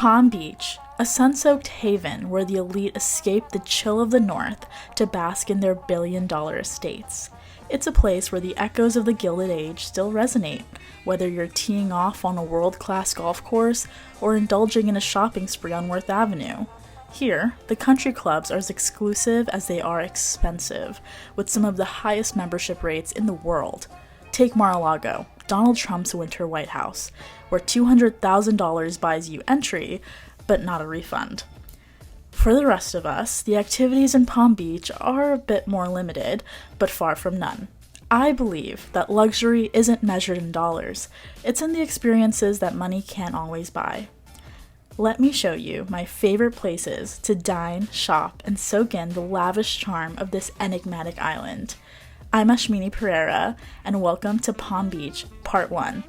Palm Beach, a sun-soaked haven where the elite escape the chill of the north to bask in their billion-dollar estates. It's a place where the echoes of the Gilded Age still resonate, whether you're teeing off on a world-class golf course or indulging in a shopping spree on Worth Avenue. Here, the country clubs are as exclusive as they are expensive, with some of the highest membership rates in the world. Take Mar-a-Lago, Donald Trump's winter White House, where $200,000 buys you entry, but not a refund. For the rest of us, the activities in Palm Beach are a bit more limited, but far from none. I believe that luxury isn't measured in dollars, it's in the experiences that money can't always buy. Let me show you my favorite places to dine, shop, and soak in the lavish charm of this enigmatic island. I'm Ashmini Pereira, and welcome to Palm Beach, Part 1.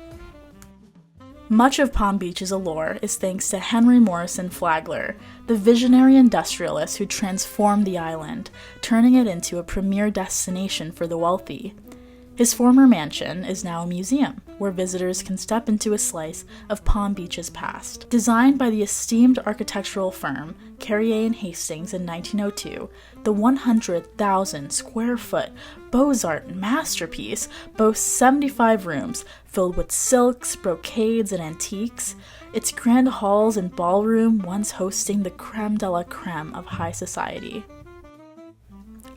Much of Palm Beach's allure is thanks to Henry Morrison Flagler, the visionary industrialist who transformed the island, turning it into a premier destination for the wealthy. His former mansion is now a museum, where visitors can step into a slice of Palm Beach's past. Designed by the esteemed architectural firm Carrier and Hastings in 1902, the 100,000 square foot Beaux-Arts masterpiece boasts 75 rooms filled with silks, brocades, and antiques, its grand halls and ballroom once hosting the creme de la creme of high society.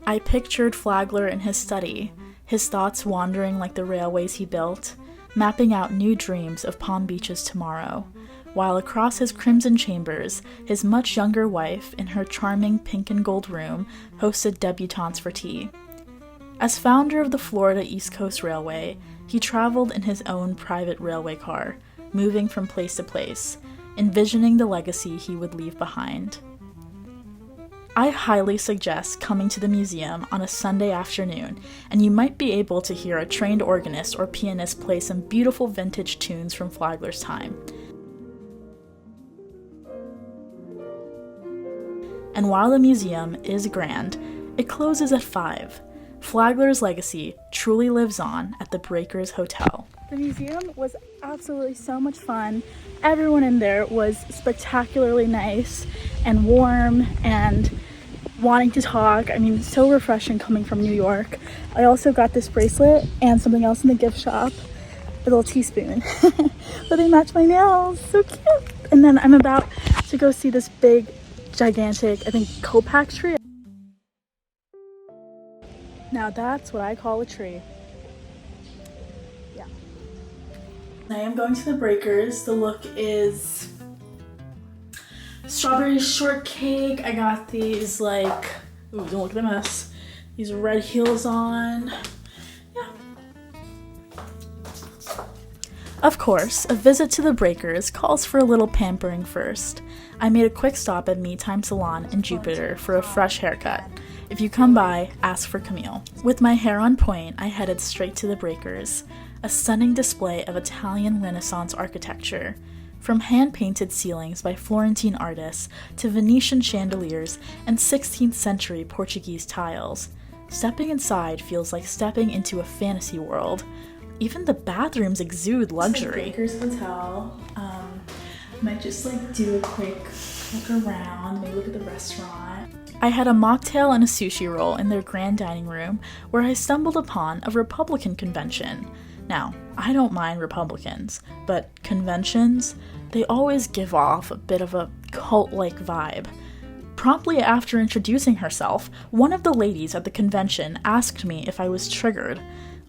I pictured Flagler in his study, his thoughts wandering like the railways he built, mapping out new dreams of Palm Beach's tomorrow, while across his crimson chambers, his much younger wife, in her charming pink and gold room, hosted debutantes for tea. As founder of the Florida East Coast Railway, he traveled in his own private railway car, moving from place to place, envisioning the legacy he would leave behind. I highly suggest coming to the museum on a Sunday afternoon, and you might be able to hear a trained organist or pianist play some beautiful vintage tunes from Flagler's time. And while the museum is grand, it closes at 5. Flagler's legacy truly lives on at the Breakers Hotel. The museum was absolutely so much fun. Everyone in there was spectacularly nice and warm and wanting to talk. I mean, so refreshing coming from New York. I also got this bracelet and something else in the gift shop, a little teaspoon. But they match my nails, so cute. And then I'm about to go see this big, gigantic, I think, kopac tree. Now that's what I call a tree. Yeah. I am going to the Breakers. The look is strawberry shortcake. I got these ooh, don't look at the mess. These red heels on. Yeah. Of course, a visit to the Breakers calls for a little pampering first. I made a quick stop at Me Time Salon in Jupiter for a fresh haircut. If you come by, ask for Camille. With my hair on point, I headed straight to the Breakers, a stunning display of Italian Renaissance architecture. From hand-painted ceilings by Florentine artists to Venetian chandeliers and 16th century Portuguese tiles. Stepping inside feels like stepping into a fantasy world. Even the bathrooms exude luxury. Breakers Hotel. Might just do a quick look around, maybe look at the restaurant. I had a mocktail and a sushi roll in their grand dining room where I stumbled upon a Republican convention. Now, I don't mind Republicans, but conventions, they always give off a bit of a cult-like vibe. Promptly after introducing herself, one of the ladies at the convention asked me if I was triggered.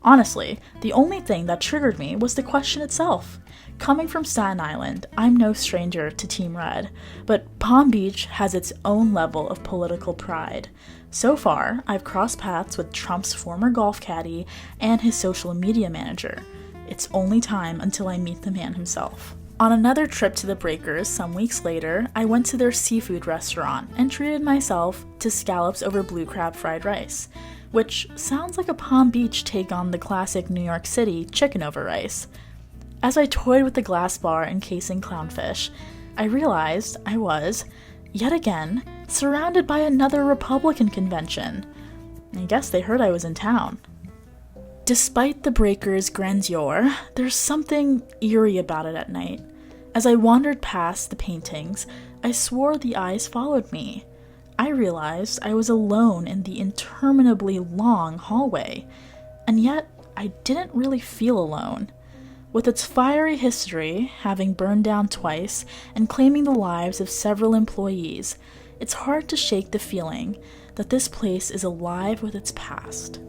Honestly, the only thing that triggered me was the question itself. Coming from Staten Island, I'm no stranger to Team Red, but Palm Beach has its own level of political pride. So far, I've crossed paths with Trump's former golf caddy and his social media manager. It's only time until I meet the man himself. On another trip to the Breakers some weeks later, I went to their seafood restaurant and treated myself to scallops over blue crab fried rice, which sounds like a Palm Beach take on the classic New York City chicken over rice. As I toyed with the glass bar encasing clownfish, I realized I was, yet again, surrounded by another Republican convention. I guess they heard I was in town. Despite the Breakers' grandeur, there's something eerie about it at night. As I wandered past the paintings, I swore the eyes followed me. I realized I was alone in the interminably long hallway, and yet I didn't really feel alone. With its fiery history, having burned down twice and claiming the lives of several employees, it's hard to shake the feeling that this place is alive with its past.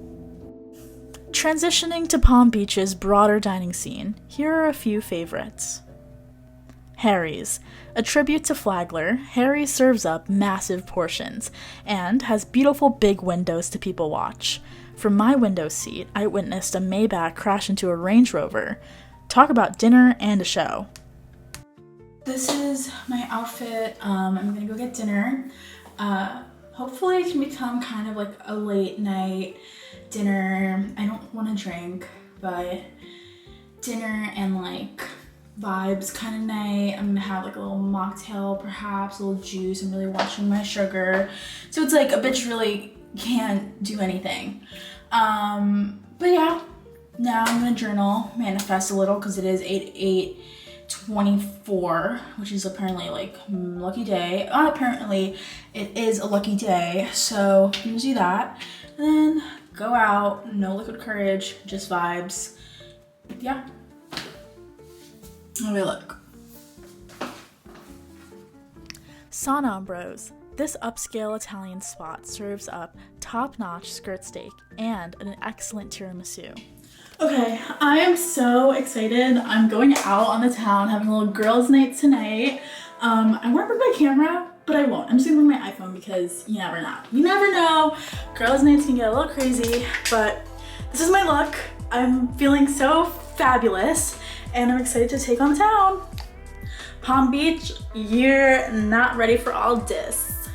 Transitioning to Palm Beach's broader dining scene, here are a few favorites. Harry's. A tribute to Flagler, Harry's serves up massive portions and has beautiful big windows to people watch. From my window seat, I witnessed a Maybach crash into a Range Rover. Talk about dinner and a show. This is my outfit. I'm gonna go get dinner. Hopefully it can become kind of like a late night dinner. I don't want to drink, but dinner and like vibes kind of night. I'm gonna have like a little mocktail, perhaps a little juice. I'm really watching my sugar, so it's like a bitch really can't do anything. But yeah, now I'm gonna journal, manifest a little, because it is 8/8/24, which is apparently like lucky day. Apparently it is a lucky day, so I'm gonna do that and then go out. No liquid courage, just vibes. Yeah. Let me look. San Ambrose. This upscale Italian spot serves up top-notch skirt steak and an excellent tiramisu. Okay, I am so excited. I'm going out on the town, having a little girls' night tonight. I want to bring my camera, but I won't. I'm just gonna bring my iPhone because you never know. You never know. Girls' nights can get a little crazy, but this is my look. I'm feeling so fabulous, and I'm excited to take on the town. Palm Beach, you're not ready for all this.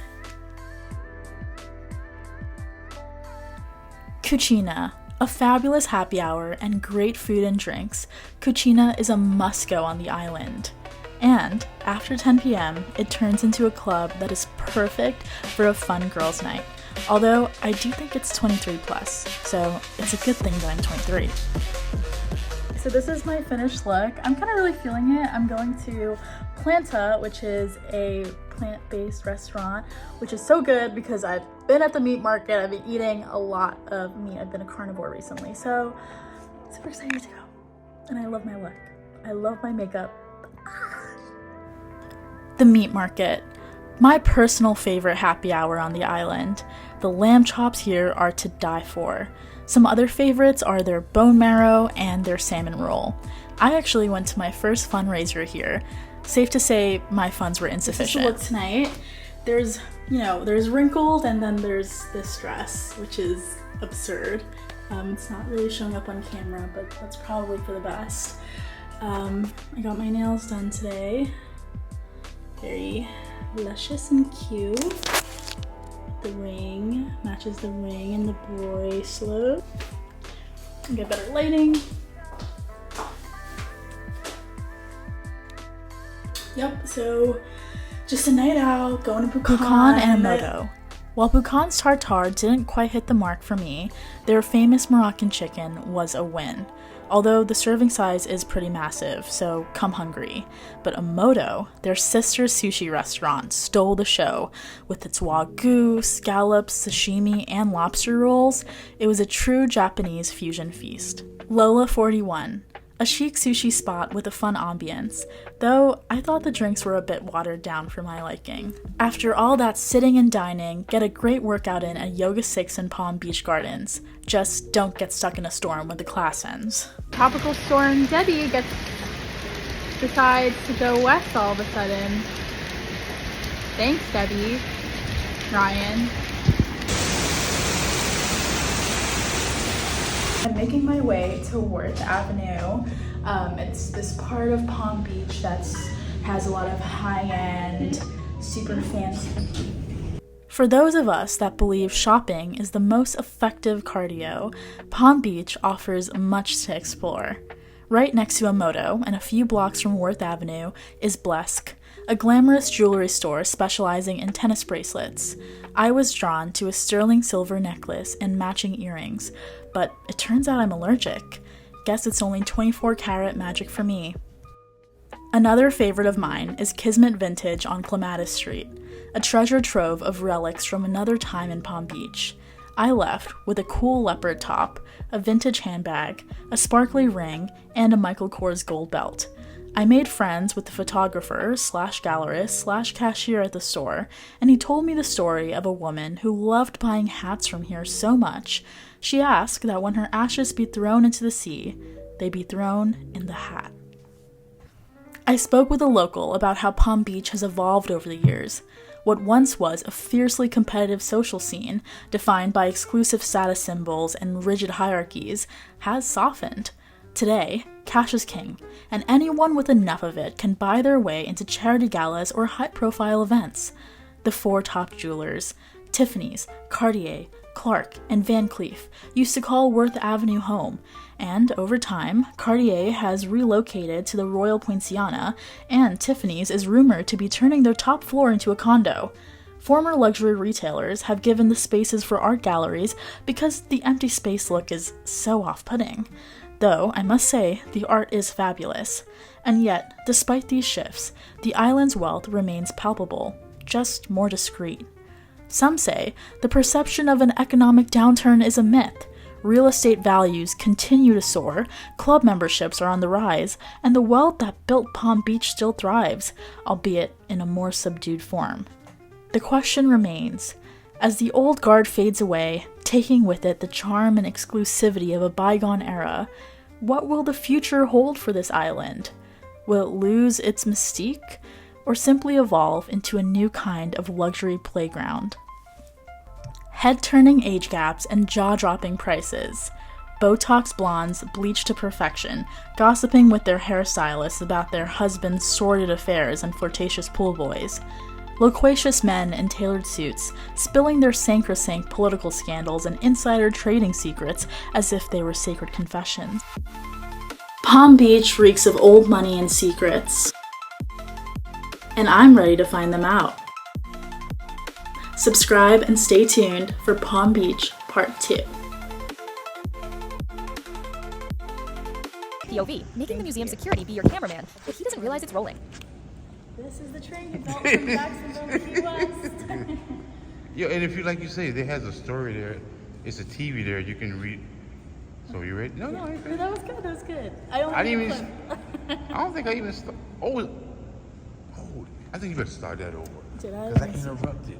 Cucina. A fabulous happy hour and great food and drinks, Cucina is a must-go on the island. And after 10 p.m., it turns into a club that is perfect for a fun girls' night. Although I do think it's 23 plus, so it's a good thing that I'm 23. So this is my finished look. I'm kind of really feeling it. I'm going to Planta, which is a plant-based restaurant, which is so good because I've been at the meat market. I've been eating a lot of meat. I've been a carnivore recently, so super excited to go. And I love my look. I love my makeup. The meat market. My personal favorite happy hour on the island. The lamb chops here are to die for. Some other favorites are their bone marrow and their salmon roll. I actually went to my first fundraiser here. Safe to say my funds were insufficient. This is the look tonight. There's wrinkled, and then there's this dress, which is absurd. It's not really showing up on camera, but that's probably for the best. I got my nails done today. Very luscious and cute. The ring matches the ring and the bracelet. Get better lighting. Yep, so just a night out, going to Bucan and Emoto. While Bucan's tartare didn't quite hit the mark for me, their famous Moroccan chicken was a win. Although the serving size is pretty massive, so come hungry. But Emoto, their sister sushi restaurant, stole the show. With its wagyu, scallops, sashimi, and lobster rolls, it was a true Japanese fusion feast. Lola 41. A chic sushi spot with a fun ambience, though I thought the drinks were a bit watered down for my liking. After all that sitting and dining, get a great workout in at Yoga 6 in Palm Beach Gardens. Just don't get stuck in a storm when the class ends. Tropical storm Debbie decides to go west all of a sudden. Thanks, Debbie. Ryan. I'm making my way to Worth Avenue. It's this part of Palm Beach that has a lot of high-end, super fancy. For those of us that believe shopping is the most effective cardio, Palm Beach offers much to explore. Right next to Emoto, and a few blocks from Worth Avenue, is Blesk, a glamorous jewelry store specializing in tennis bracelets. I was drawn to a sterling silver necklace and matching earrings, but it turns out I'm allergic. Guess it's only 24 karat magic for me. Another favorite of mine is Kismet Vintage on Clematis Street, a treasure trove of relics from another time in Palm Beach. I left with a cool leopard top, a vintage handbag, a sparkly ring, and a Michael Kors gold belt. I made friends with the photographer slash gallerist slash cashier at the store, and he told me the story of a woman who loved buying hats from here so much, she asked that when her ashes be thrown into the sea, they be thrown in the hat. I spoke with a local about how Palm Beach has evolved over the years. What once was a fiercely competitive social scene, defined by exclusive status symbols and rigid hierarchies, has softened. Today, cash is king, and anyone with enough of it can buy their way into charity galas or high-profile events. The four top jewelers, Tiffany's, Cartier, Clark, and Van Cleef, used to call Worth Avenue home, and over time, Cartier has relocated to the Royal Poinciana, and Tiffany's is rumored to be turning their top floor into a condo. Former luxury retailers have given the spaces for art galleries because the empty space look is so off-putting. Though, I must say, the art is fabulous. And yet, despite these shifts, the island's wealth remains palpable, just more discreet. Some say the perception of an economic downturn is a myth. Real estate values continue to soar, club memberships are on the rise, and the wealth that built Palm Beach still thrives, albeit in a more subdued form. The question remains, as the old guard fades away, taking with it the charm and exclusivity of a bygone era, what will the future hold for this island? Will it lose its mystique, or simply evolve into a new kind of luxury playground? Head-turning age gaps and jaw-dropping prices. Botox blondes bleached to perfection, gossiping with their hairstylists about their husbands' sordid affairs and flirtatious pool boys. Loquacious men in tailored suits, spilling their sacrosanct political scandals and insider trading secrets as if they were sacred confessions. Palm Beach reeks of old money and secrets, and I'm ready to find them out. Subscribe and stay tuned for Palm Beach Part 2. POV, making the museum security be your cameraman if he doesn't realize it's rolling. This is the train you built from Jacksonville to Key West. Yeah, and if you, like you say, there has a story there, it's a TV there, you can read. So you ready? No, I ain't ready. That was good. I didn't even, I don't think I even started. Oh, I think you better start that over. Did I? Because I interrupted.